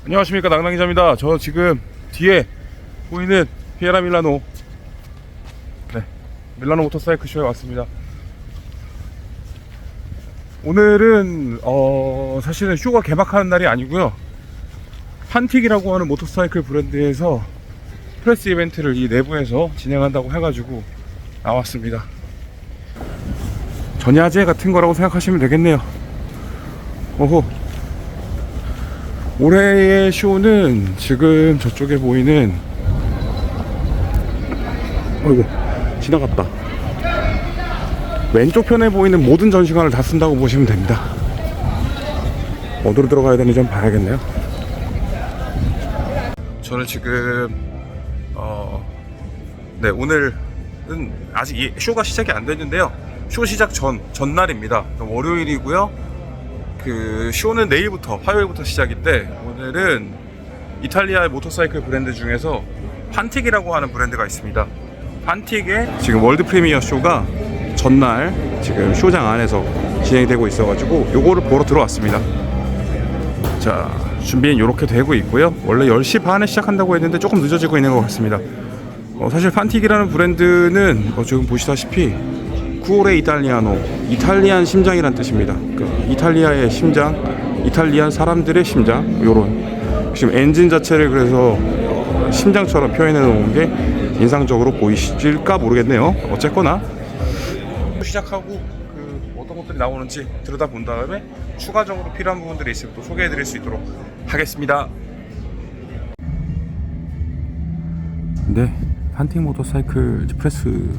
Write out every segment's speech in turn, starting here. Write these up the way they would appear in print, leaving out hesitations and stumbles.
안녕하십니까, 낭낭기자입니다. 저 지금 뒤에 보이는 피에라 밀라노, 밀라노 모터사이클 쇼에 왔습니다. 오늘은 사실은 쇼가 개막하는 날이 아니고요, 판틱이라고 하는 모터사이클 브랜드에서 프레스 이벤트를 이 내부에서 진행한다고 해가지고 나왔습니다. 전야제 같은 거라고 생각하시면 되겠네요. 올해의 쇼는 지금 저쪽에 보이는, 어이구 지나갔다, 왼쪽 편에 보이는 모든 전시관을 다 쓴다고 보시면 됩니다. 어디로 들어가야 되는지 좀 봐야겠네요. 저는 지금 오늘은 아직 이 쇼가 시작이 안 됐는데요, 쇼 시작 전날입니다. 월요일이고요. 그 쇼는 내일부터, 화요일부터 시작인데, 오늘은 이탈리아의 모터사이클 브랜드 중에서 판틱이라고 하는 브랜드가 있습니다. 판틱의 지금 월드 프리미어 쇼가 전날 지금 쇼장 안에서 진행되고 있어가지고 요거를 보러 들어왔습니다. 자, 준비는 이렇게 되고 있고요. 원래 10시 반에 시작한다고 했는데 조금 늦어지고 있는 것 같습니다. 사실 판틱이라는 브랜드는 지금 보시다시피 쿠오레 이탈리아노, 이탈리안 심장이란 뜻입니다. 그러니까 이탈리아의 심장, 이탈리안 사람들의 심장, 요런 지금 엔진 자체를 그래서 심장처럼 표현해 놓은 게 인상적으로 보이실까 모르겠네요. 어쨌거나 시작하고 어떤 것들이 나오는지 들여다본 다음에 추가적으로 필요한 부분들이 있으면 또 소개해 드릴 수 있도록 하겠습니다. 네, 판틱 모터사이클 프레스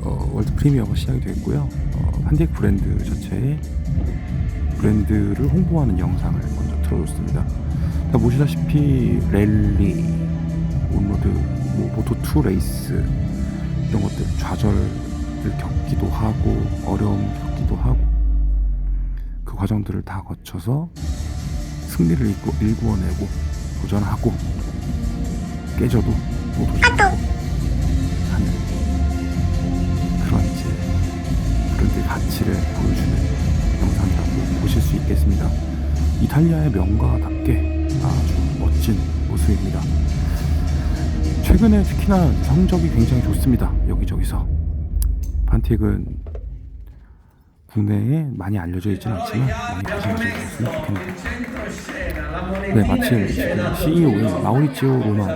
월드 프리미어가 시작이 됐고요. 판틱 브랜드 자체의 브랜드를 홍보하는 영상을 먼저 틀어줬습니다. 보시다시피 랠리, 온로드, 모토2 레이스 이런 것들 좌절을 겪기도 하고 어려움을 겪기도 하고 그 과정들을 다 거쳐서 승리를 일구어내고 도전하고 깨져도 또 도전하고 하는 그런 이제 브랜드의 가치를 보여주는 영상이라고 보실 수 있겠습니다. 이탈리아의 명가답게 아주 멋진 모습입니다. 최근에 특히나 성적이 굉장히 좋습니다. 여기저기서 판틱은 국내에 많이 알려져 있지는 않지만 많이 관심 가져주셨으면 좋겠네요. 네, 마침 지금 CEO인 마우리치오 로만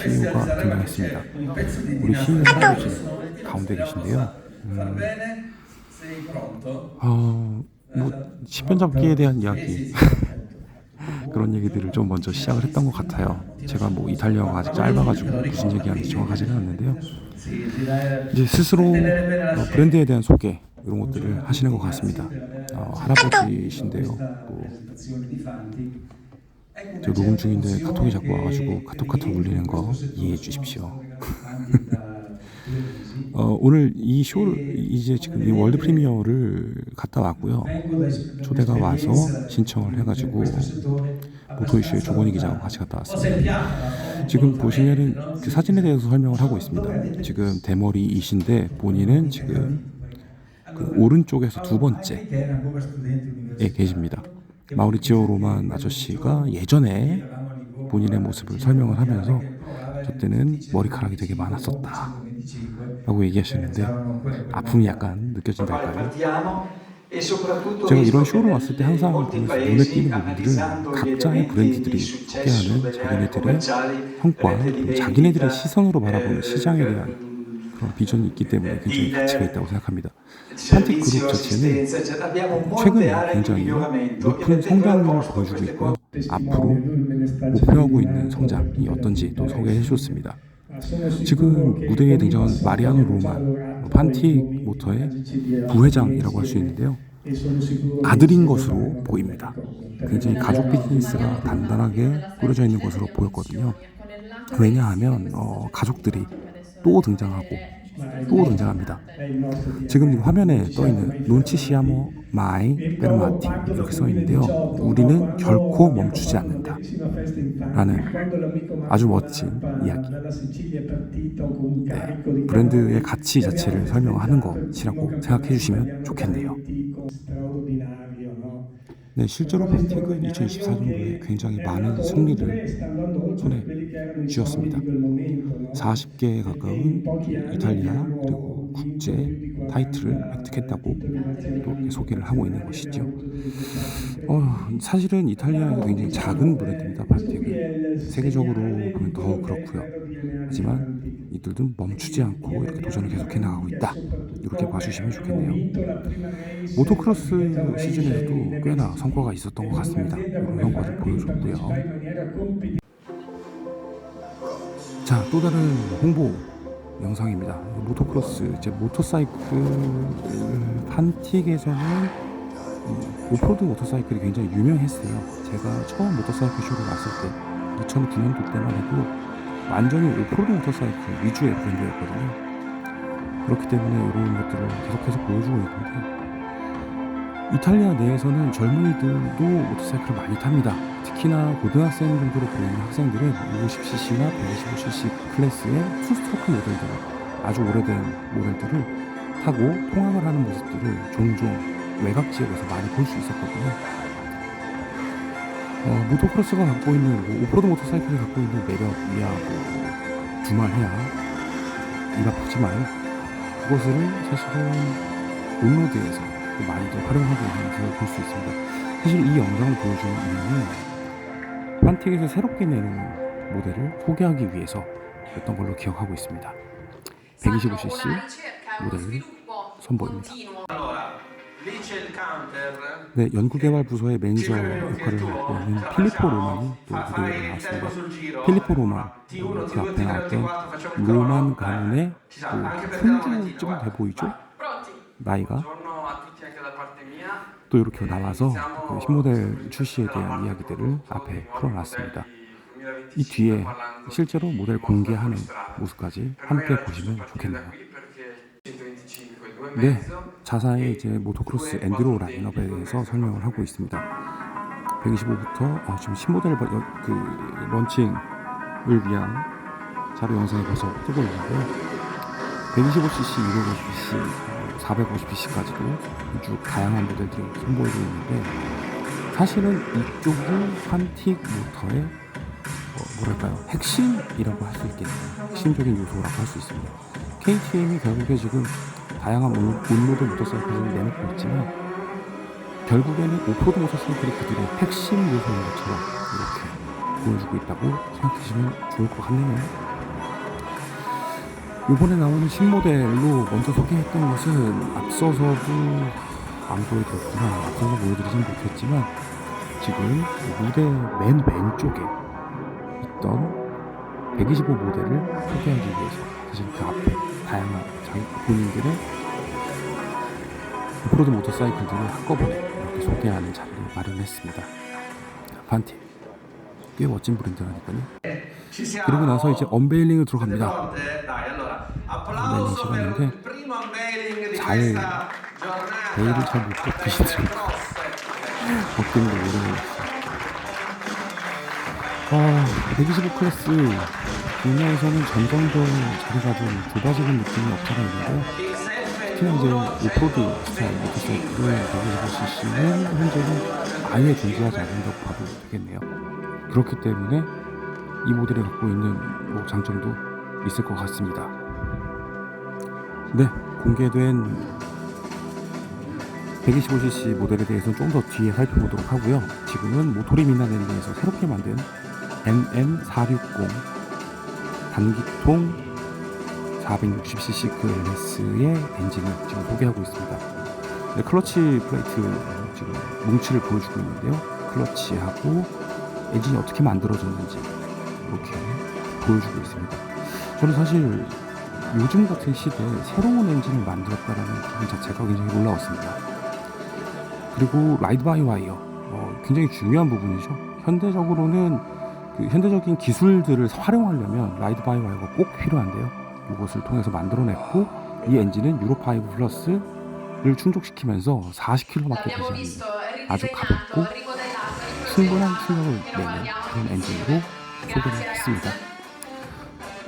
CEO가 등장했습니다. 우리 CEO 할아버지 가운데 계신데요. 시편 잡기에 대한 이야기 그런 얘기들을 좀 먼저 시작을 했던 것 같아요. 제가 이탈리아가 아직 짧아가지고 무슨 얘기하는지 정확하지는 않는데요. 이제 스스로 브랜드에 대한 소개 이런 것들을 하시는 것 같습니다. 할아버지신데요. 저 녹음 중인데 카톡이 자꾸 와가지고 카톡 울리는 거 이해해 주십시오. 오늘 이 쇼를 이제 지금 이 월드 프리미어를 갔다 왔고요. 초대가 와서 신청을 해가지고 모토이슈의 조건희 기자와 같이 갔다 왔습니다. 지금 보시면은 그 사진에 대해서 설명을 하고 있습니다. 지금 대머리이신데 본인은 지금 그 오른쪽에서 두 번째에 계십니다. 마우리치오 로만 아저씨가 예전에 본인의 모습을 설명을 하면서 저 때는 머리카락이 되게 많았었다 라고 얘기하시는데 아픔이 약간 느껴진달까요? 제가 이런 쇼를 왔을 때 항상 보면서 눈에 띄는 부분들은 각자의 브랜드들이 소개하는 자기네들의 성과, 그리고 자기네들의 시선으로 바라보는 시장에 대한 그런 비전이 있기 때문에 굉장히 가치가 있다고 생각합니다. 판틱 그룹 자체는 최근에 굉장히 높은 성장률을 보여주고 있고요. 앞으로 목표하고 있는 성장이 어떤지 또 소개해 주셨습니다. 지금 무대에 등장한 마리아노 로만, 판틱 모터의 부회장이라고 할 수 있는데요. 아들인 것으로 보입니다. 굉장히 가족 비즈니스가 단단하게 꾸려져 있는 것으로 보였거든요. 왜냐하면 가족들이 또 등장하고 또 등장합니다. 지금 화면에 떠있는 논치시아모 마이 베르마티 이렇게 써있는데요. 우리는 결코 멈추지 않는다 라는 아주 멋진 이야기. 브랜드의 가치 자체를 설명하는 것이라고 생각해 주시면 좋겠네요. 네, 실제로 판틱은 2024년도에 굉장히 많은 승리를 손에 쥐었습니다. 40개에 가까운 이탈리아 그리고 국제 타이틀을 획득했다고 또 이렇게 소개를 하고 있는 것이죠. 사실은 이탈리아에서 굉장히 작은 브랜드입니다. 판틱은 세계적으로 보면 더 그렇고요. 하지만 이들도 멈추지 않고 이렇게 도전을 계속해 나가고 있다. 이렇게 봐주시면 좋겠네요. 모토크로스 시즌에서도 꽤나 성과가 있었던 것 같습니다. 이런 성과를 보여줬고요. 자, 또 다른 홍보 영상입니다. 모토크로스 이제 모터사이클 판틱에서는 오프로드 모터사이클이 굉장히 유명했어요. 제가 처음 모터사이클 쇼를 왔을 때 2009년도 때만 해도 완전히 오프로드 모터사이클 위주의 브랜드였거든요. 그렇기 때문에 이런 것들을 계속해서 보여주고 있는데 이탈리아 내에서는 젊은이들도 모터사이클을 많이 탑니다. 특히나 고등학생 정도로 보이는 학생들은 50cc나 125cc 클래스의 투스트로크 모델들, 아주 오래된 모델들을 타고 통학을 하는 모습들을 종종 외곽 지역에서 많이 볼 수 있었거든요. 모토크로스가 갖고 있는 오프로드 모터사이클이 갖고 있는 매력이야 두말해야 입 아프지만 그것을 사실은 온로드에서 많이들 활용하고 있는 것을 볼 수 있습니다. 사실 이 영상을 보여주는 이유는 판틱에서 새롭게 내는 모델을 소개하기 위해서였던 걸로 기억하고 있습니다. 125cc 모델을 선보입니다. 네, 연구개발 부서의 매니저 역할을 하고 있는 필리포 로만이 또 무대에 나왔습니다. 필리포 로만, 그 앞에 나왔던 로만 가문의 또 손주쯤 돼 보이죠? 나이가 또 이렇게 나와서 그 신모델 출시에 대한 이야기들을 앞에 풀어놨습니다. 이 뒤에 실제로 모델 공개하는 모습까지 함께 보시면 좋겠네요. 네, 자사의 이제 모토크로스 엔드로 라인업에 대해서 설명을 하고 있습니다. 125부터 지금 신모델 그 런칭을 위한 자료 영상이 벌써 뜨고 있는데요. 125cc, 250cc, 450cc까지도 쭉 다양한 모델들이 선보이고 있는데 사실은 이쪽은 판틱 모터의 뭐랄까요, 핵심이라고 할 수 있겠네요. 핵심적인 요소라고 할 수 있습니다. KTM이 결국에 지금 다양한 온로드 모터사이클을 내놓고 있지만 결국에는 오프로드 모터사이클이 그들의 핵심 요소인 것처럼 이렇게 보여주고 있다고 생각하시면 좋을 것 같네요. 이번에 나오는 신모델로 먼저 소개했던 것은 앞서서도 안 보여드렸구나, 앞서서 보여드리진 못했지만 지금 무대 맨 왼쪽에 있던 125 모델을 소개하기 위해서 사실 그 앞에 다양한 본인들의 오프로드 모터사이클들을 한꺼번에 이렇게 소개하는 자리를 마련했습니다. 판틱 꽤 멋진 브랜드라니까요. 그리고 나서 이제 언베일링을 들어갑니다. 언베일링 시간인데 베일을 잘 못 벗기시더라고요. 벗기는 게 오래 걸렸어요. 125 클래스 국내에서는 점점 자리가 좀 좁아지는 느낌이 없잖아 있는데요. 특히나 이제 오프로드 스타일 모터사이클의 125cc는 현재는 아예 존재하지 않는다고 봐도 되겠네요. 그렇기 때문에 이 모델이 갖고 있는 장점도 있을 것 같습니다. 네, 공개된 125cc 모델에 대해서는 좀 더 뒤에 살펴보도록 하고요. 지금은 모토리 미나랜드에서 새롭게 만든 MM460 단기통 460cc 클래스의 엔진을 지금 소개하고 있습니다. 네, 클러치 플레이트 지금 뭉치를 보여주고 있는데요. 클러치하고 엔진이 어떻게 만들어졌는지 이렇게 보여주고 있습니다. 저는 사실 요즘 같은 시대에 새로운 엔진을 만들었다는 부분 자체가 굉장히 놀라웠습니다. 그리고 라이드 바이 와이어 굉장히 중요한 부분이죠. 현대적으로는 현대적인 기술들을 활용하려면 라이드 바이 와이어가 꼭 필요한데요. 이것을 통해서 만들어냈고 이 엔진은 유로5 플러스를 충족시키면서 40km밖에 되지 않는 아주 가볍고 충분한 출력을 내는 그런 엔진으로 소개를 했습니다.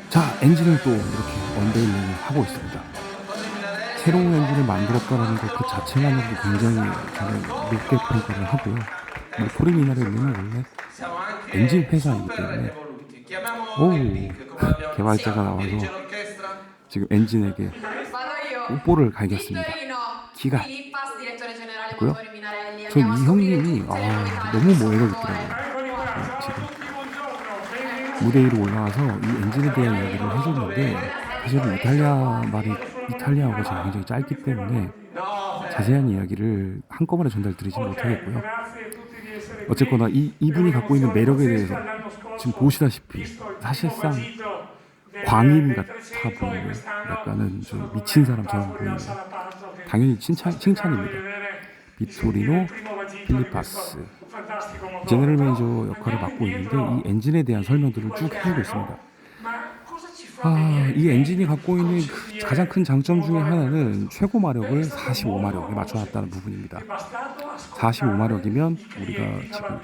자, 엔진을 또 이렇게 언베일링을 하고 있습니다. 새로운 엔진을 만들었다는 것 그 자체만으로도 굉장히 저는 높게 평가를 하고요. 모토리 미나렐리는 원래 siamo anche 엔진 회사이기 super 때문에 evoluti. Chiamiamo 오 Epic, come abbiamo 개발자가 iniziato. 나와서 Dirige l'orchestra? 지금 엔진에게 Vado io. 뽀뽀를 갈겼습니다. Vittorino 기가 Filippas, direttore generale 있고요. Motori Minarelli. 전 Andiamo a 이 scoprire 형님이 tutte le novità 너무 di questo 매력 motore. 있더라고요. 지금 무대 위로 올라와서 이 엔진에 대한 이야기를 해줬는데 사실은 이탈리아어가 제가 굉장히 짧기 때문에 자세한 이야기를 한꺼번에 전달드리지 못하겠고요. 어쨌거나 이분이 갖고 있는 매력에 대해서 지금 보시다시피 사실상 광인 같아 보이는 약간은 좀 미친 사람처럼 보이는 당연히 칭찬입니다. 비토리노 필리파스 제너럴 매니저 역할을 맡고 있는데 이 엔진에 대한 설명들을 쭉 해주고 있습니다. 이 엔진이 갖고 있는 가장 큰 장점 중에 하나는 최고 마력을 45마력에 맞춰놨다는 부분입니다. 45마력이면 우리가 지금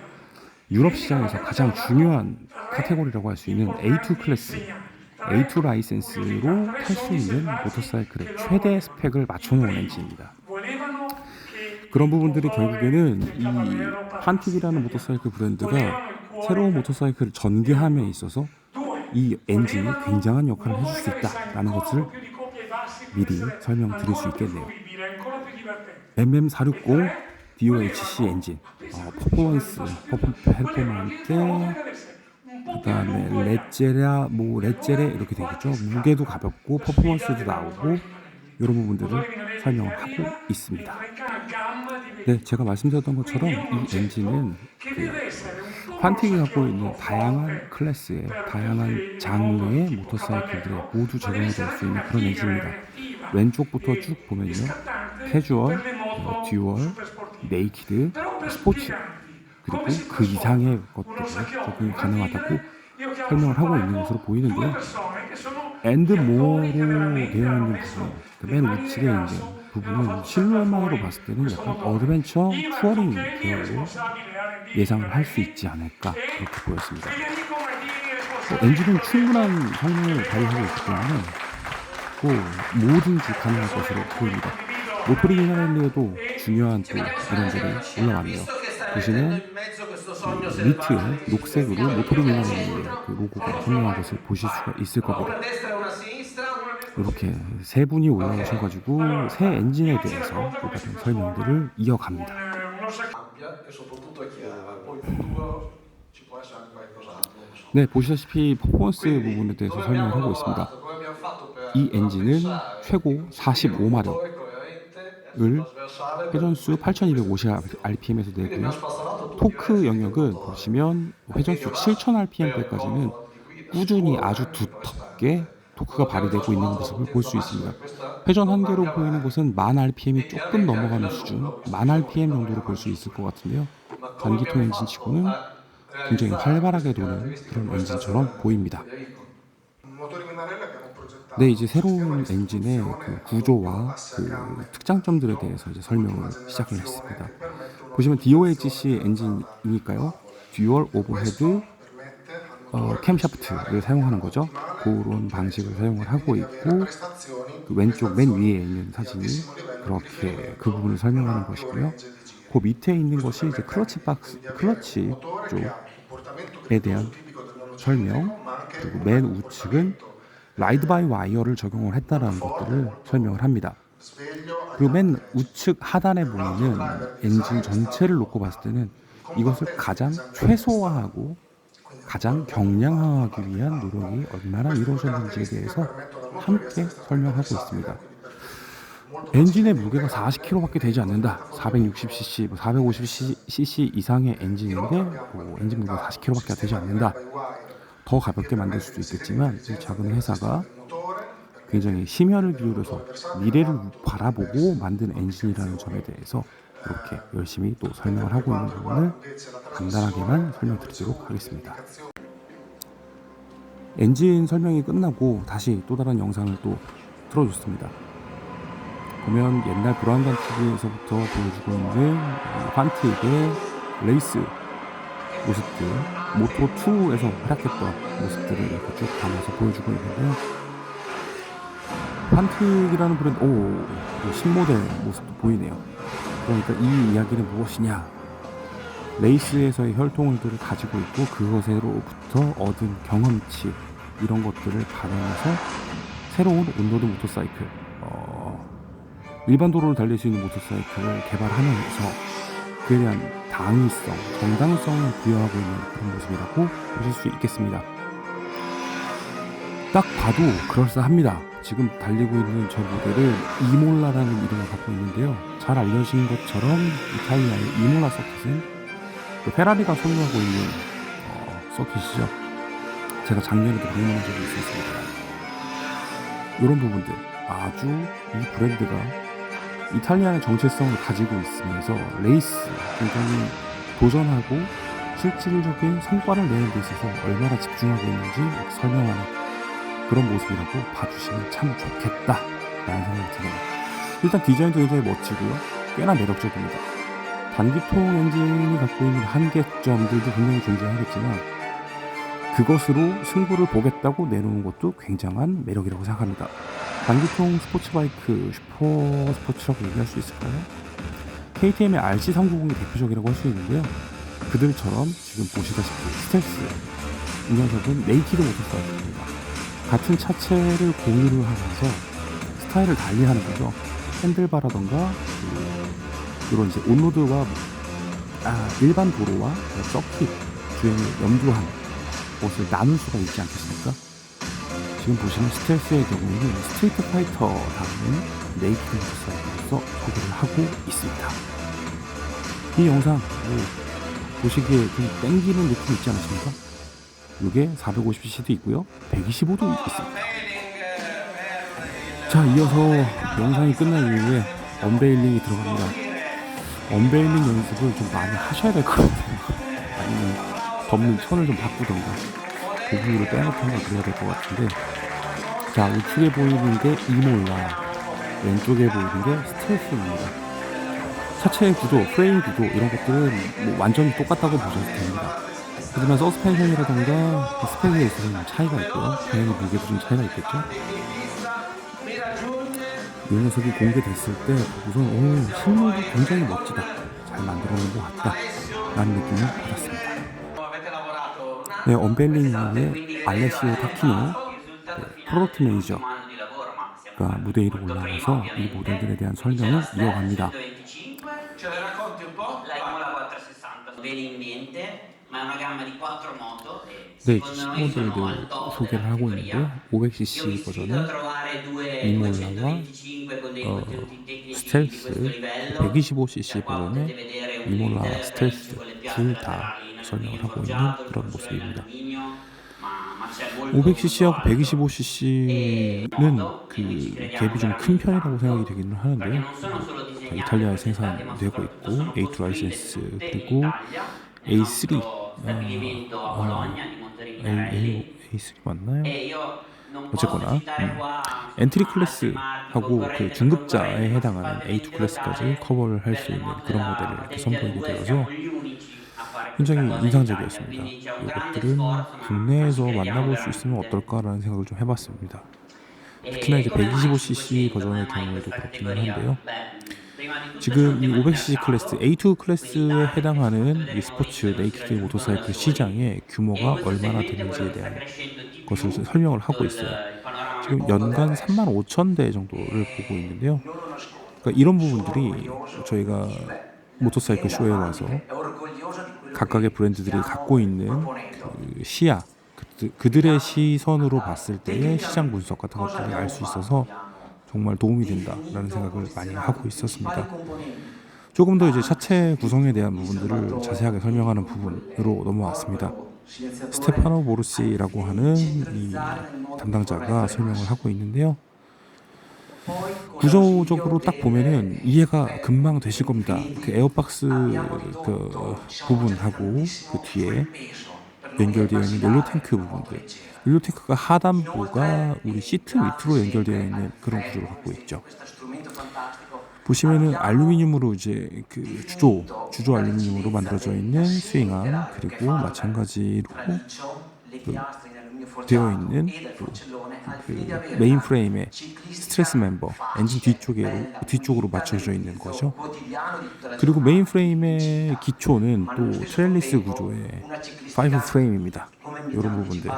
유럽 시장에서 가장 중요한 카테고리라고 할 수 있는 A2 클래스, A2 라이센스로 탈 수 있는 모터사이클의 최대 스펙을 맞춰놓은 엔진입니다. 그런 부분들이 결국에는 이 판틱이라는 모터사이클 브랜드가 새로운 모터사이클을 전개함에 있어서 이 엔진이 굉장한 역할을 해줄 수 있다라는 것을 미리 설명드릴 수 있겠네요. MM460 DOHC 엔진, 퍼포먼스, 그다음에 레제레 이렇게 되겠죠. 무게도 가볍고 퍼포먼스도 나오고 이런 부분들을 설명을 하고 있습니다. 네, 제가 말씀드렸던 것처럼 이 엔진은 판틱이 갖고 있는 다양한 클래스의 다양한 장르의 모터사이클들에 모두 적용이 될 수 있는 그런 엔진입니다. 왼쪽부터 쭉 보면요, 캐주얼, 듀얼, 네이키드, 스포츠 그리고 그 이상의 것들이 적용이 가능하다고 설명을 하고 있는 것으로 보이는데요. 앤드 모어로 되어 있는 부분, 맨 우측에 있는 부분은 실루엣만으로 봤을 때는 약간 어드벤처 투어링 계열로 예상을 할 수 있지 않을까 그렇게 보였습니다. 엔진은 충분한 성능을 발휘하고 있기 때문에 뭐든지 가능할 것으로 보입니다. 모토리 미나렐리에도 중요한 또 브랜드들이 올라왔네요. 보시면 니트에 녹색으로 모토리 미나렐리의 그 로고가 선명한 것을 보실 수가 있을 겁니다. 이렇게 세 분이 올라오셔가지고 새 엔진에 대해서 똑같은 설명들을 이어갑니다. 네, 보시다시피 퍼포먼스 부분에 대해서 설명을 하고 있습니다. 이 엔진은 최고 45마력을 회전수 8250rpm에서 내고요. 토크 영역은 보시면 회전수 7000rpm대까지는 꾸준히 아주 두텁게 토크가 발휘되고 있는 모습을 볼 수 있습니다. 회전 한계로 보이는 것은 1000rpm이 조금 넘어가는 수준, 1000rpm 정도로 볼 수 있을 것 같은데요. 단기통 엔진치고는 굉장히 활발하게 도는 그런 엔진처럼 보입니다. 네, 이제 새로운 엔진의 그 구조와 그 특장점들에 대해서 이제 설명을 시작을 했습니다. 보시면 DOHC 엔진이니까요. 듀얼 오버헤드 캠샤프트를 사용하는 거죠. 그런 방식을 사용을 하고 있고 그 왼쪽 맨 위에 있는 사진이 그렇게 그 부분을 설명하는 것이고요. 그 밑에 있는 것이 이제 클러치 쪽에 대한 설명, 그리고 맨 우측은 라이드 바이 와이어를 적용을 했다라는 것들을 설명을 합니다. 그리고 맨 우측 하단에 보이는 엔진 전체를 놓고 봤을 때는 이것을 가장 최소화하고 가장 경량화하기 위한 노력이 얼마나 이루어졌는지에 대해서 함께 설명하고 있습니다. 엔진의 무게가 40kg밖에 되지 않는다. 460cc, 450cc 이상의 엔진인데 엔진 무게가 40kg밖에 되지 않는다. 더 가볍게 만들 수도 있겠지만 이 작은 회사가 굉장히 심혈을 기울여서 미래를 바라보고 만든 엔진이라는 점에 대해서 이렇게 열심히 또 설명을 하고 있는 부분을 간단하게만 설명드리도록 하겠습니다. 엔진 설명이 끝나고 다시 또 다른 영상을 또 틀어줬습니다. 보면 옛날 브라운관 TV에서부터 보여주고 있는 판틱의 레이스 모습들, 모토2에서 활약했던 모습들을 이렇게 쭉 담아서 보여주고 있는데요. 판틱이라는 브랜드, 신모델 모습도 보이네요. 그러니까 이 이야기는 무엇이냐? 레이스에서의 혈통들을 가지고 있고 그것으로부터 얻은 경험치 이런 것들을 반영해서 새로운 온로드 모터사이클 일반 도로를 달릴 수 있는 모터사이클을 개발하면서 그에 대한 당위성, 정당성을 부여하고 있는 그런 모습이라고 보실 수 있겠습니다. 딱 봐도 그럴싸합니다. 지금 달리고 있는 저 모델을 이몰라라는 이름을 갖고 있는데요. 잘 알려진 것처럼 이탈리아의 이몰라 서킷은 그 페라리가 소유하고 있는 서킷이죠. 제가 작년에도 방문한 적이 있었습니다. 이런 부분들 아주 이 브랜드가 이탈리아의 정체성을 가지고 있으면서 레이스 굉장히 도전하고 실질적인 성과를 내는 데 있어서 얼마나 집중하고 있는지 설명하는 그런 모습이라고 봐주시면 참 좋겠다라는 생각이 드네요. 일단 디자인도 굉장히 멋지고요. 꽤나 매력적입니다. 단기통 엔진이 갖고 있는 한계점들도 분명히 존재하겠지만 그것으로 승부를 보겠다고 내놓은 것도 굉장한 매력이라고 생각합니다. 단기통 스포츠바이크 슈퍼 스포츠라고 얘기할 수 있을까요? KTM의 RC390이 대표적이라고 할 수 있는데요. 그들처럼 지금 보시다시피 스텔스 이 녀석은 네이키드 모터사이클입니다. 같은 차체를 공유를 하면서 스타일을 달리하는 거죠. 핸들바라던가 이런 이제 온로드와 일반 도로와 서킷 주행을 염두한 것을 나눌 수가 있지 않겠습니까? 지금 보시는 스텔스의 경우에는 스트리트 파이터다운 네이키드 모터사이클로서 소개를 하고 있습니다. 이 영상 보시기에 좀 땡기는 느낌 있지 않으십니까? 이게 450cc도 있고요, 125도 있습니다. 자, 이어서 영상이 끝난 이후에 언베일링이 들어갑니다. 언베일링 연습을 좀 많이 하셔야 될 것 같아요. 아니면 덮는 천을 좀 바꾸던가 고무를 빼놓던가 그래야 될 것 같은데, 자, 우측에 보이는 게 이몰라, 왼쪽에 보이는 게 스텔스입니다. 차체의 구조, 프레임 구조 이런 것들은 뭐 완전히 똑같다고 보셔도 됩니다. 하지만 서스펜션이라던가 스펙에 있어서 좀 차이가 있고요. 당연히 무게도 좀 차이가 있겠죠. 이 녀석이 공개됐을 때 우선 실물도 굉장히 멋지다, 잘 만들어 놓은 것 같다 라는 느낌을 받았습니다. 네, 언벨링 이후에 알레시오 타키노 프로덕트 매니저가 무대 위로 올라와서 이 모델들에 대한 설명을 이어갑니다. 네, 모델들 소개를 하고 있는데 500cc 버전은 이몰라와 스텔스, 125cc 버전의 이몰라 스텔스 둘 다 설명을 하고 있는 그런 모습입니다. 500cc하고 125cc는 그 갭이 좀 큰 편이라고 생각이 되기는 하는데요. 이탈리아에 생산되고 있고 A2 라이센스 그리고 A3 A3 맞나요? 어쨌거나 엔트리 클래스하고 그 중급자에 해당하는 A2 클래스까지 커버를 할 수 있는 그런 모델을 이렇게 선보이게 되어서 굉장히 인상적이었습니다. 이것들은 국내에서 만나볼 수 있으면 어떨까라는 생각을 좀 해봤습니다. 특히나 이제 125cc 버전의 경우에도 그렇기는 한데요. 지금 이 500cc 클래스, A2 클래스에 해당하는 이 스포츠 네이키드 모터사이클 시장의 규모가 얼마나 되는지에 대한 것을 설명을 하고 있어요. 지금 연간 35,000대 정도를 보고 있는데요. 그러니까 이런 부분들이 저희가 모터사이클 쇼에 와서 각각의 브랜드들이 갖고 있는 그 시야, 그들의 시선으로 봤을 때의 시장 분석 같은 것들을 알 수 있어서 정말 도움이 된다라는 생각을 많이 하고 있었습니다. 조금 더 이제 차체 구성에 대한 부분들을 자세하게 설명하는 부분으로 넘어왔습니다. 스테파노 모르시라고 하는 이 담당자가 설명을 하고 있는데요. 구조적으로 딱 보면은 이해가 금방 되실 겁니다. 그 에어박스 그 부분하고 그 뒤에 연결되어 있는 연료 탱크 부분들, 연료 탱크가 하단부가 우리 시트 밑으로 연결되어 있는 그런 구조를 갖고 있죠. 보시면은 알루미늄으로 이제 그 주조 알루미늄으로 만들어져 있는 스윙암, 그리고 마찬가지로 그 되어 있는 또 그 메인 프레임의 스트레스 멤버 엔진 뒤쪽으로 맞춰져 있는 거죠. 그리고 메인 프레임의 기초는 또 트렐리스 구조의 5 프레임입니다. 이런 부분들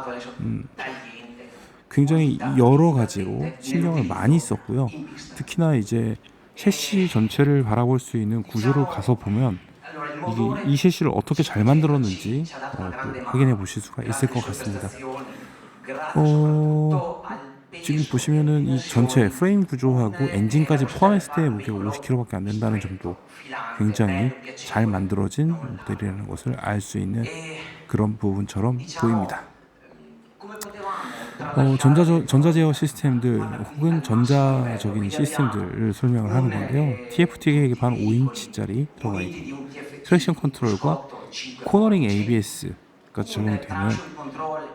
굉장히 여러 가지로 신경을 많이 썼고요. 특히나 이제 셰시 전체를 바라볼 수 있는 구조를 가서 보면 이 셰시를 어떻게 잘 만들었는지 또 확인해 보실 수가 있을 것 같습니다. 지금 보시면은 이 전체 프레임 구조하고 엔진까지 포함했을 때 무게가 50kg밖에 안 된다는 점도 굉장히 잘 만들어진 모델이라는 것을 알 수 있는 그런 부분처럼 보입니다. 전자 제어 시스템들 혹은 전자적인 시스템들을 설명을 하는 건데요. TFT 계기판 5인치짜리 들어가 있고 트랙션 컨트롤과 코너링 ABS가 적용이 되면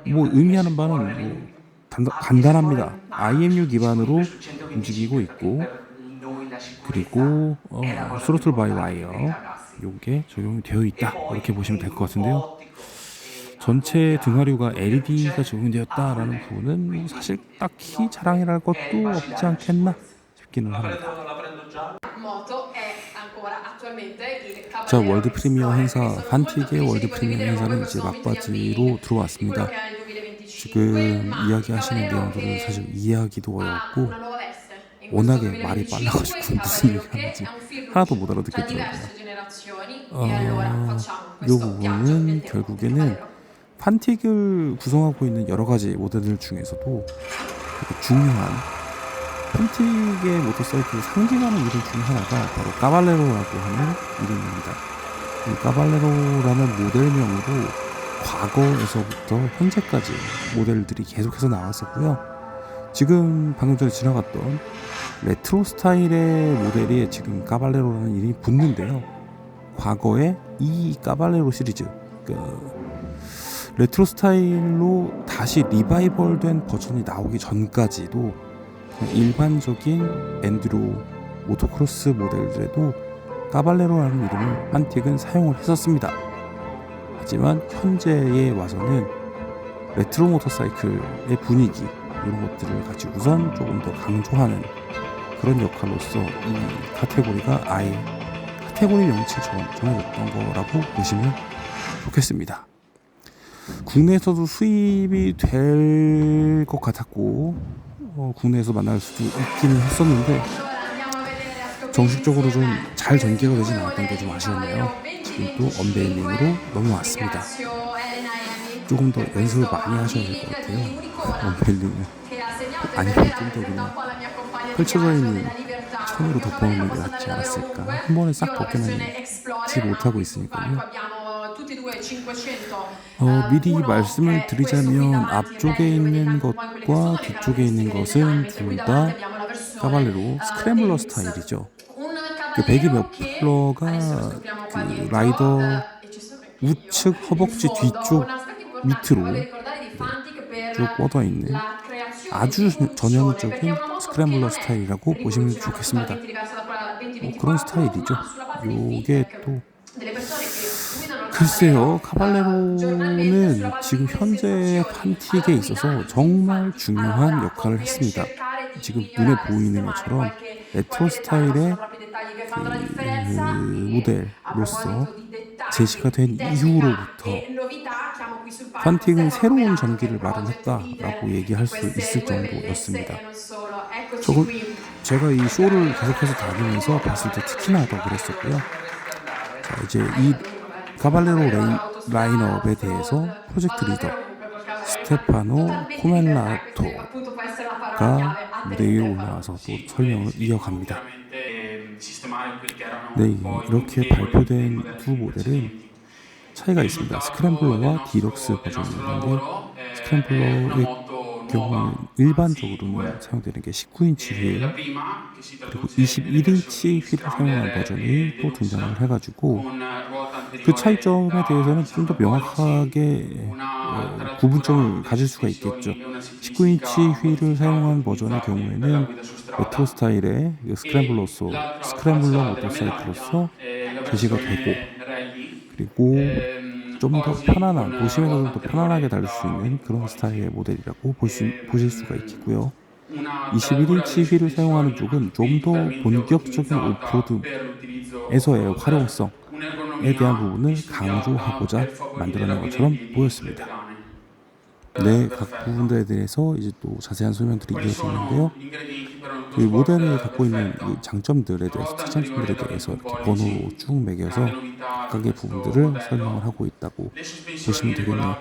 뭐 의미하는 바는 간단합니다. IMU 기반으로 움직이고 있고 그리고 스로틀 바이 와이어 요게 적용이 되어 있다 이렇게 보시면 될 것 같은데요. 전체 등하류가 LED가 적용되었다라는 부분은 사실 딱히 자랑이랄 것도 없지 않겠나 싶기는 합니다. 자, 월드 프리미어 행사, 판틱의 월드 프리미어 행사는 이제 막바지로 들어왔습니다. 지금 이야기하시는 내용들은 사실 이해하기도 어렵고 워낙에 말이 빨라가지고 무슨 얘기하는지 하나도 못 알아듣겠더라고요. 이 부분은 결국에는 판틱을 구성하고 있는 여러 가지 모델들 중에서도 되게 중요한 판틱의 모터사이클을 상징하는 이름 중 하나가 바로 까발레로라고 하는 이름입니다. 이 까발레로라는 모델명으로 과거에서부터 현재까지 모델들이 계속해서 나왔었고요. 지금 방금 전에 지나갔던 레트로 스타일의 모델이 지금 까발레로라는 이름이 붙는데요. 과거에 이 까발레로 시리즈 레트로 스타일로 다시 리바이벌된 버전이 나오기 전까지도 일반적인 엔듀로 모토크로스 모델들에도 까발레로라는 이름을 판틱은 사용을 했었습니다. 하지만 현재에 와서는 레트로 모터사이클의 분위기 이런 것들을 가지고선 조금 더 강조하는 그런 역할로서 이 카테고리가 아예 카테고리 명칭처럼 정해졌던 거라고 보시면 좋겠습니다. 국내에서도 수입이 될 것 같았고 국내에서 만날 수도 있기는 했었는데 정식적으로 좀 잘 전개가 되진 않았던 게 좀 아쉬웠네요. 지금 또 언베일링으로 넘어왔습니다. 조금 더 연습을 많이 하셔야 될 것 같아요. 언베일링을 아니면 좀 더 그냥 펼쳐져 있는 천으로 덮어놓는 게 낫지 않았을까. 한 번에 싹 벗겨내지 못하고 있으니까요. 미리 말씀을 드리자면 앞쪽에 있는 것과 뒤쪽에 있는 것은 둘 다 까발레로 스크램블러 스타일이죠. 그 배기 머플러가 그 라이더 우측 허벅지 뒤쪽 밑으로 쭉 뻗어 있는 아주 전형적인 스크램블러 스타일이라고 보시면 좋겠습니다. 그런 스타일이죠. 요게 또 글쎄요, 카발레로는 지금 현재 판틱에 있어서 정말 중요한 역할을 했습니다. 지금 눈에 보이는 것처럼 레트로 스타일의 그 모델로서 제시가 된 이후로부터 판틱은 새로운 전기를 마련했다라고 얘기할 수 있을 정도였습니다. 제가 이 쇼를 계속해서 다니면서 봤을 때 특히나 더 그랬었고요. 자, 이제 이 카발레로 라인업에 대해서 프로젝트 리더 스테파노 코멜라토가 무대 위에 올라와서 또 설명을 이어갑니다. 네, 이렇게 발표된 두 모델은 차이가 있습니다. 스크램블러와 디럭스 버전이 있는데 스크램블러의 경우는 일반적으로는 사용되는 게 19인치 휠 그리고 21인치 휠을 사용한 버전이 또 등장을 해가지고 그 차이점에 대해서는 좀 더 명확하게 구분점을 가질 수가 있겠죠. 19인치 휠을 사용한 버전의 경우에는 레트로 스타일의 스크램블러 모터사이클로서 제시가 되고 그리고 좀 더 편안한, 도심에서 좀 더 편안하게 달릴 수 있는 그런 스타일의 모델이라고 보실 수가 있겠고요. 21인치 휠을 사용하는 쪽은 좀 더 본격적인 오프로드에서의 활용성에 대한 부분을 강조하고자 만들어낸 것처럼 보였습니다. 네, 각 부분들에 대해서 이제 또 자세한 설명들이 이어져 있는데요. 그 모델이 갖고 있는 이 장점들에 대해서, 특장점들에 대해서 이렇게 번호로 쭉 매겨서 각각의 부분들을 설명을 하고 있다고 보시면 되겠네요.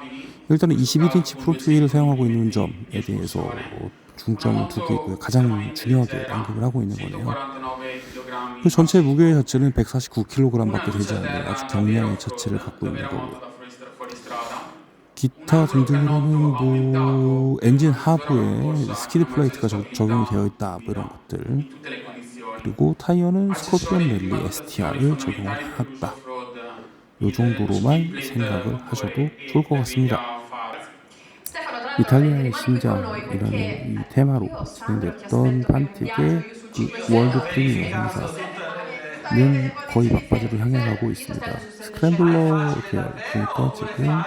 일단은 21인치 프론트 휠을 사용하고 있는 점에 대해서 중점을 두고 있고요. 가장 중요하게 언급을 하고 있는 거네요. 그 전체 무게 자체는 149kg밖에 되지 않는 아주 경량의 차체를 갖고 있는 거고요. 기타 등등으로는 뭐 엔진 하부에 스키드 플레이트가 적용이 되어 있다, 뭐 이런 것들. 그리고 타이어는 스콜피온 랠리 STR을 적용을 했다. 이 정도로만 생각을 하셔도 좋을 것 같습니다. 이탈리아의 심장이라는 이 테마로 진행됐던 판틱의 그 월드 프리미어 행사는 거의 막바지로 향해 가고 있습니다. 스크램블러 이렇게 보니까 지금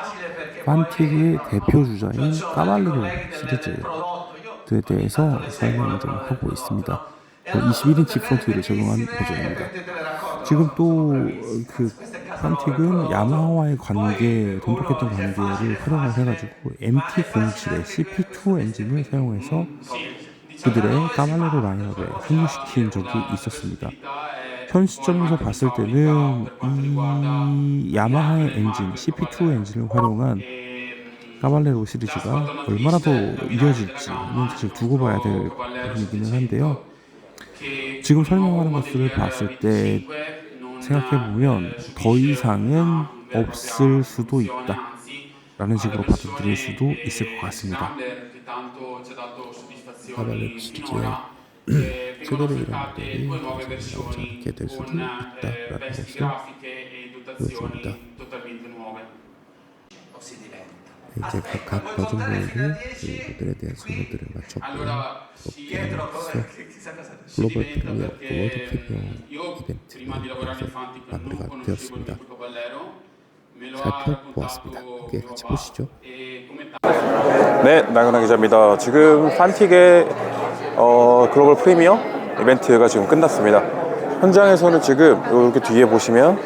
판틱의 대표 주자인 까발레로 시리즈에 대해서 설명을 좀 하고 있습니다. 21인치 프론트 휠을 적용한 버전입니다. 지금 또 그 판틱은 야마하와의 관계, 돈독했던 관계를 활용을 해가지고 MT-07의 CP2 엔진을 사용해서 그들의 까발레로 라인업에 합류시킨 적이 있었습니다. 현 시점에서 봤을 때는 이 야마하의 엔진, CP2 엔진을 활용한 까발레로 시리즈가 얼마나 더 이어질지는 사실 두고 봐야 될 부분이기는 한데요. 지금 설명하는 것들을 봤을 때 생각해보면 더 이상은 없을 수도 있다 라는 식으로 받아들일 수도 있을 것 같습니다. 까발레로 시리즈의 최대백이라는 모델이 더 이상 나오지 않게 될 수도 있다라는 것을 보여줍니다. 이제 각 버전별로 그 모델에 대한 설명들을 마쳤고요. 업계에서 글로벌 프리미어, 월드 프리미어 이벤트가 이렇게 마무리가 되었습니다. 살펴보았습니다. 함께 같이 보시죠. 네, 나근아 기자입니다. 지금 판틱의 글로벌 프리미어 이벤트가 지금 끝났습니다. 현장에서는 지금 이렇게 뒤에 보시면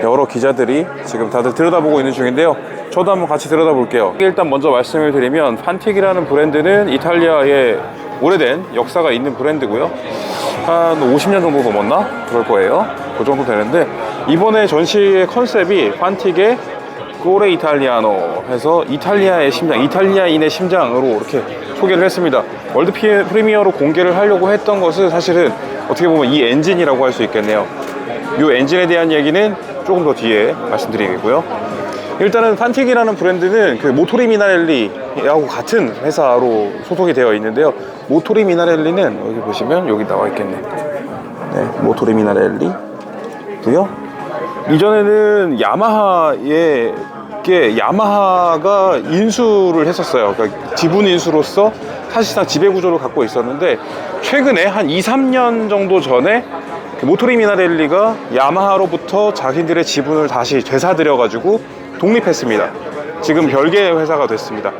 여러 기자들이 지금 다들 들여다보고 있는 중인데요. 저도 한번 같이 들여다볼게요. 일단 먼저 말씀을 드리면 판틱이라는 브랜드는 이탈리아의 오래된 역사가 있는 브랜드고요. 한 50년 정도 넘었나? 그럴 거예요. 그 정도 되는데 이번에 전시의 컨셉이 판틱의 꼬레 이탈리아노 해서 이탈리아의 심장, 이탈리아인의 심장으로 이렇게 소개를 했습니다. 월드 프리미어로 공개를 하려고 했던 것은 사실은 어떻게 보면 이 엔진이라고 할 수 있겠네요. 이 엔진에 대한 얘기는 조금 더 뒤에 말씀드리겠고요. 일단은 판틱이라는 브랜드는 그 모토리 미나렐리하고 같은 회사로 소속이 되어 있는데요. 모토리 미나렐리는 여기 보시면 여기 나와 있겠네. 네, 모토리 미나렐리고요. 이전에는 야마하가 인수를 했었어요. 그러니까 지분 인수로서 사실상 지배구조를 갖고 있었는데 최근에 한 2-3년 정도 전에 그 모토리 미나렐리가 야마하로부터 자기들의 지분을 다시 되사들여 가지고 독립했습니다. 지금 별개의 회사가 됐습니다.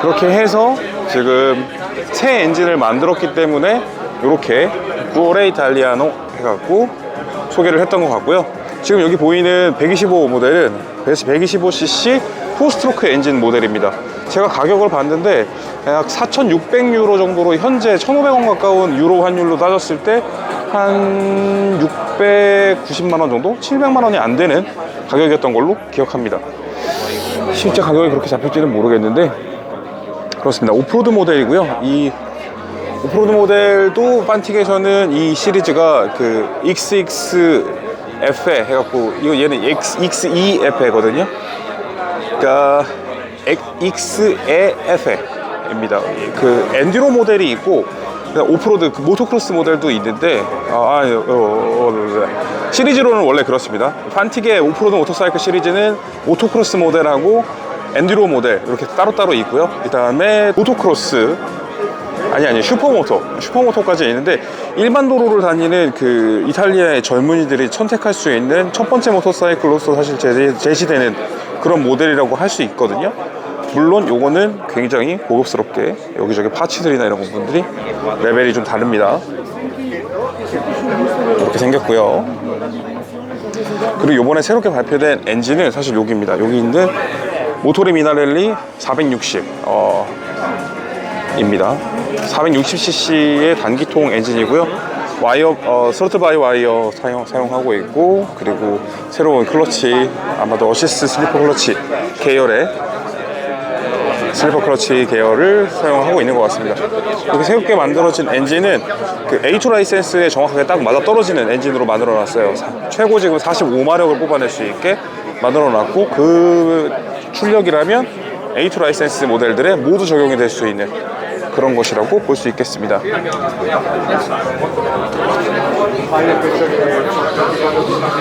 그렇게 해서 지금 새 엔진을 만들었기 때문에 이렇게 꼬레 이탈리아노 해갖고 소개를 했던 것 같고요. 지금 여기 보이는 125 모델은 125cc 4스트로크 엔진 모델입니다. 제가 가격을 봤는데 약 4,600유로 정도로 현재 1,500원 가까운 유로 환율로 따졌을 때 한 690만원 정도? 700만원이 안 되는 가격이었던 걸로 기억합니다. 실제 가격이 그렇게 잡힐지는 모르겠는데 그렇습니다. 오프로드 모델이고요. 이 오프로드 모델도 판틱에서는 이 시리즈가 그 XXFE 해갖고 얘는 XE-FE거든요. 그러니까 XE-FE입니다. 그 엔듀로 모델이 있고 오프로드 그 모토크로스 모델도 있는데 시리즈로는 원래 그렇습니다. 판틱의 오프로드 모터사이클 시리즈는 모토크로스 모델하고 엔듀로 모델 이렇게 따로따로 있고요. 그 다음에 모토크로스 아니 슈퍼모토까지 있는데 일반 도로를 다니는 그 이탈리아의 젊은이들이 선택할 수 있는 첫 번째 모터사이클로서 사실 제시되는 그런 모델이라고 할 수 있거든요. 물론 요거는 굉장히 고급스럽게 여기저기 파츠들이나 이런 부분들이 레벨이 좀 다릅니다. 이렇게 생겼고요. 그리고 요번에 새롭게 발표된 엔진은 사실 여기입니다. 여기 있는 모토리 미나렐리 460 입니다. 460cc의 단기통 엔진이고요. 와이어, 스로틀 바이 와이어 사용하고 있고, 그리고 새로운 클러치, 아마도 어시스트 슬리퍼 클러치 계열의 슬리퍼 클러치 계열을 사용하고 있는 것 같습니다. 이렇게 새롭게 만들어진 엔진은 그 A2 라이센스에 정확하게 딱 맞아 떨어지는 엔진으로 만들어 놨어요. 최고 지금 45마력을 뽑아낼 수 있게 만들어 놨고, 그 출력이라면 A2 라이센스 모델들에 모두 적용이 될 수 있는 그런 것이라고 볼 수 있겠습니다.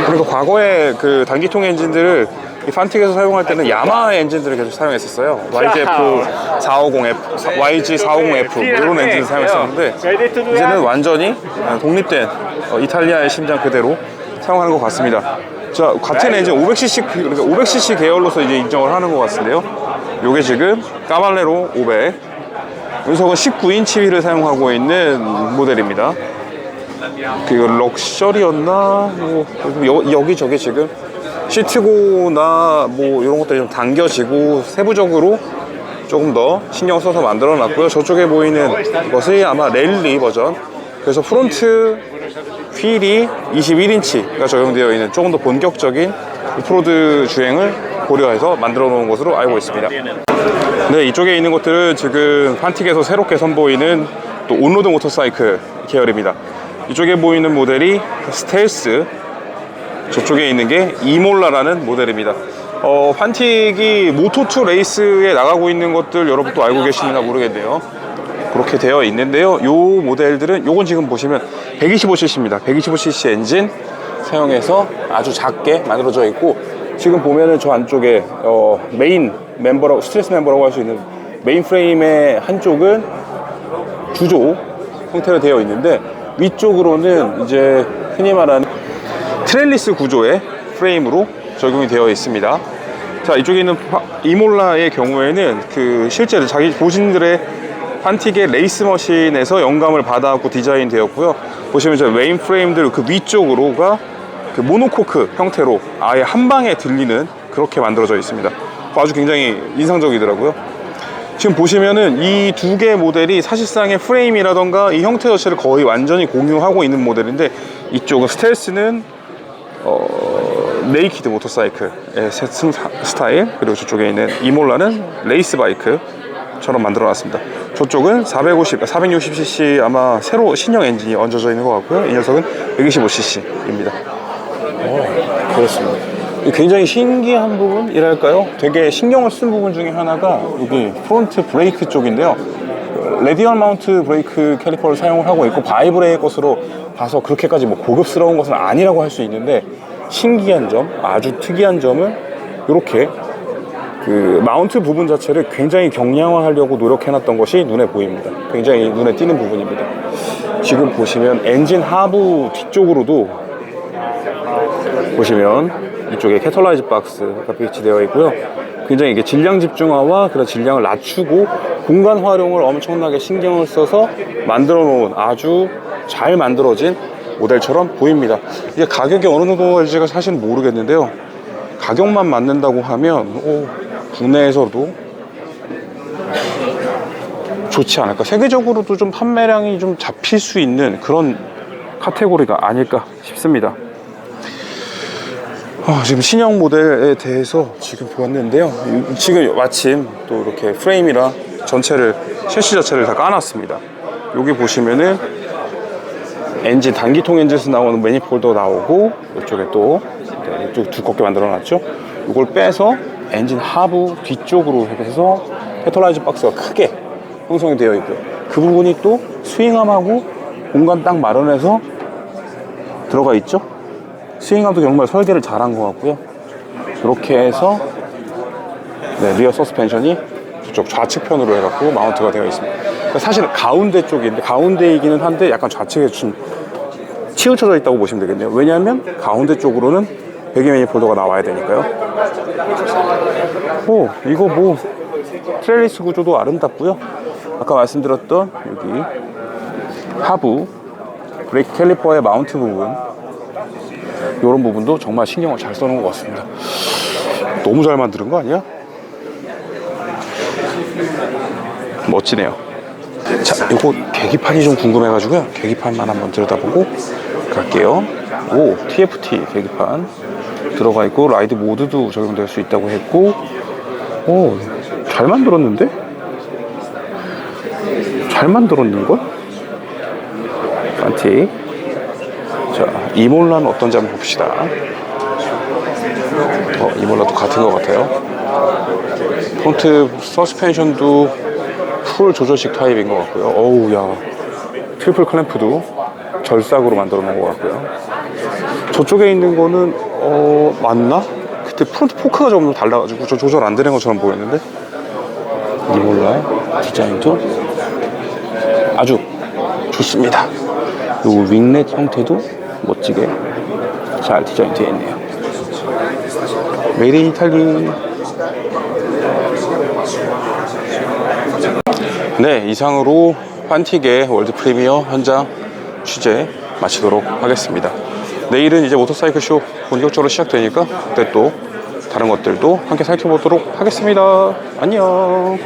그리고 과거에 그 단기통 엔진들을 이 판틱에서 사용할 때는 야마하 엔진들을 계속 사용했었어요. YGF-450F, YG450F 뭐 이런 엔진을 사용했었는데, 이제는 완전히 독립된 이탈리아의 심장 그대로 사용하는 것 같습니다. 자, 같은 엔진 500cc 계열로서 이제 인정을 하는 것 같은데요. 요게 지금 까발레로 500, 운석은 19인치 휠을 사용하고 있는 모델입니다. 그 럭셔리였나? 뭐 여기저기 지금 시트고나 뭐 이런 것들이 좀 당겨지고 세부적으로 조금 더 신경 써서 만들어 놨고요. 저쪽에 보이는 것이 아마 랠리 버전, 그래서 프론트 휠이 21인치가 적용되어 있는 조금 더 본격적인 오프로드 주행을 고려해서 만들어 놓은 것으로 알고 있습니다. 네, 이쪽에 있는 것들은 지금 판틱에서 새롭게 선보이는 또 온로드 모터사이클 계열입니다. 이쪽에 보이는 모델이 스텔스, 저쪽에 있는 게 이몰라라는 모델입니다. 판틱이 모토2 레이스에 나가고 있는 것들 여러분 또 알고 계시는가 모르겠네요. 그렇게 되어 있는데요. 요 모델들은, 요건 지금 보시면 125cc입니다. 125cc 엔진 사용해서 아주 작게 만들어져 있고, 지금 보면은 저 안쪽에 메인 멤버라고, 스트레스 멤버라고 할 수 있는 메인 프레임의 한쪽은 주조 형태로 되어 있는데, 위쪽으로는 이제 흔히 말하는 트렐리스 구조의 프레임으로 적용이 되어 있습니다. 자, 이쪽에 있는 이몰라의 경우에는 그 실제로 자기 고신들의 판틱의 레이스 머신에서 영감을 받아갖고 디자인 되었고요. 보시면 이제 메인 프레임들 그 위쪽으로가 그 모노코크 형태로 아예 한 방에 들리는 그렇게 만들어져 있습니다. 아주 굉장히 인상적이더라고요. 지금 보시면은 이 두 개의 모델이 사실상의 프레임이라던가 이 형태 자체를 거의 완전히 공유하고 있는 모델인데, 이쪽은 스텔스는 네이키드 모터사이클의 스타일, 그리고 저쪽에 있는 이몰라는 레이스 바이크처럼 만들어 놨습니다. 저쪽은 460cc 아마 새로 신형 엔진이 얹어져 있는 것 같고요. 이 녀석은 125cc입니다. 그렇습니다. 굉장히 신기한 부분이랄까요? 되게 신경을 쓴 부분 중에 하나가 여기 프론트 브레이크 쪽인데요. 레디얼 마운트 브레이크 캐리퍼를 사용을 하고 있고, 바이브레의 것으로 봐서 그렇게까지 뭐 고급스러운 것은 아니라고 할 수 있는데, 신기한 점, 아주 특이한 점은 이렇게 그 마운트 부분 자체를 굉장히 경량화하려고 노력해놨던 것이 눈에 보입니다. 굉장히 눈에 띄는 부분입니다. 지금 보시면 엔진 하부 뒤쪽으로도 보시면 이쪽에 캐털라이즈 박스가 비치되어 있고요. 굉장히 이게 질량 집중화와 그런 질량을 낮추고 공간 활용을 엄청나게 신경을 써서 만들어 놓은 아주 잘 만들어진 모델처럼 보입니다. 이게 가격이 어느 정도 될지가 사실 모르겠는데요. 가격만 맞는다고 하면 국내에서도 좋지 않을까. 세계적으로도 좀 판매량이 좀 잡힐 수 있는 그런 카테고리가 아닐까 싶습니다. 지금 신형 모델에 대해서 지금 보았는데요. 지금 마침 또 이렇게 프레임이랑 전체를, 셰시 자체를 다 까놨습니다. 여기 보시면은 엔진, 단기통 엔진에서 나오는 매니폴더 나오고, 이쪽에 또 이쪽 두껍게 만들어 놨죠. 이걸 빼서 엔진 하부 뒤쪽으로 해서 페터라이즈 박스가 크게 형성이 되어 있고요. 그 부분이 또 스윙암하고 공간 딱 마련해서 들어가 있죠. 스윙암도 정말 설계를 잘한 것 같고요. 이렇게 해서 리어 서스펜션이 저쪽 좌측편으로 해갖고 마운트가 되어 있습니다. 그러니까 사실은 가운데 쪽인데, 가운데이기는 한데 약간 좌측에 좀 치우쳐져 있다고 보시면 되겠네요. 왜냐하면 가운데 쪽으로는 배기 매니폴더가 나와야 되니까요. 오, 이거 뭐 트렐리스 구조도 아름답고요. 아까 말씀드렸던 여기 하부 브레이크 캘리퍼의 마운트 부분, 이런 부분도 정말 신경을 잘 써놓은 것 같습니다. 너무 잘 만드는 거 아니야? 멋지네요. 자, 요거 계기판이 좀 궁금해가지고요. 계기판만 한번 들여다보고 갈게요. 오, TFT 계기판 들어가 있고, 라이드 모드도 적용될 수 있다고 했고, 오, 잘 만들었는데? 잘 만들었는걸? 판티. 자, 이몰라는 어떤지 한번 봅시다. 이몰라도 같은 것 같아요. 프론트 서스펜션도 풀 조절식 타입인 것 같고요. 어우, 야, 트리플 클램프도 절삭으로 만들어 놓은 것 같고요. 저쪽에 있는 거는 맞나? 그때 프론트 포크가 좀 달라가지고 저 조절 안 되는 것처럼 보였는데, 이몰라 디자인도 아주 좋습니다. 요 윙렛 형태도 멋지게 잘 디자인 되어 있네요. 메이드 인 이탈리. 네, 이상으로 판티게 월드 프리미어 현장 취재 마치도록 하겠습니다. 내일은 이제 모터사이클 쇼 본격적으로 시작되니까 그때 또 다른 것들도 함께 살펴보도록 하겠습니다. 안녕.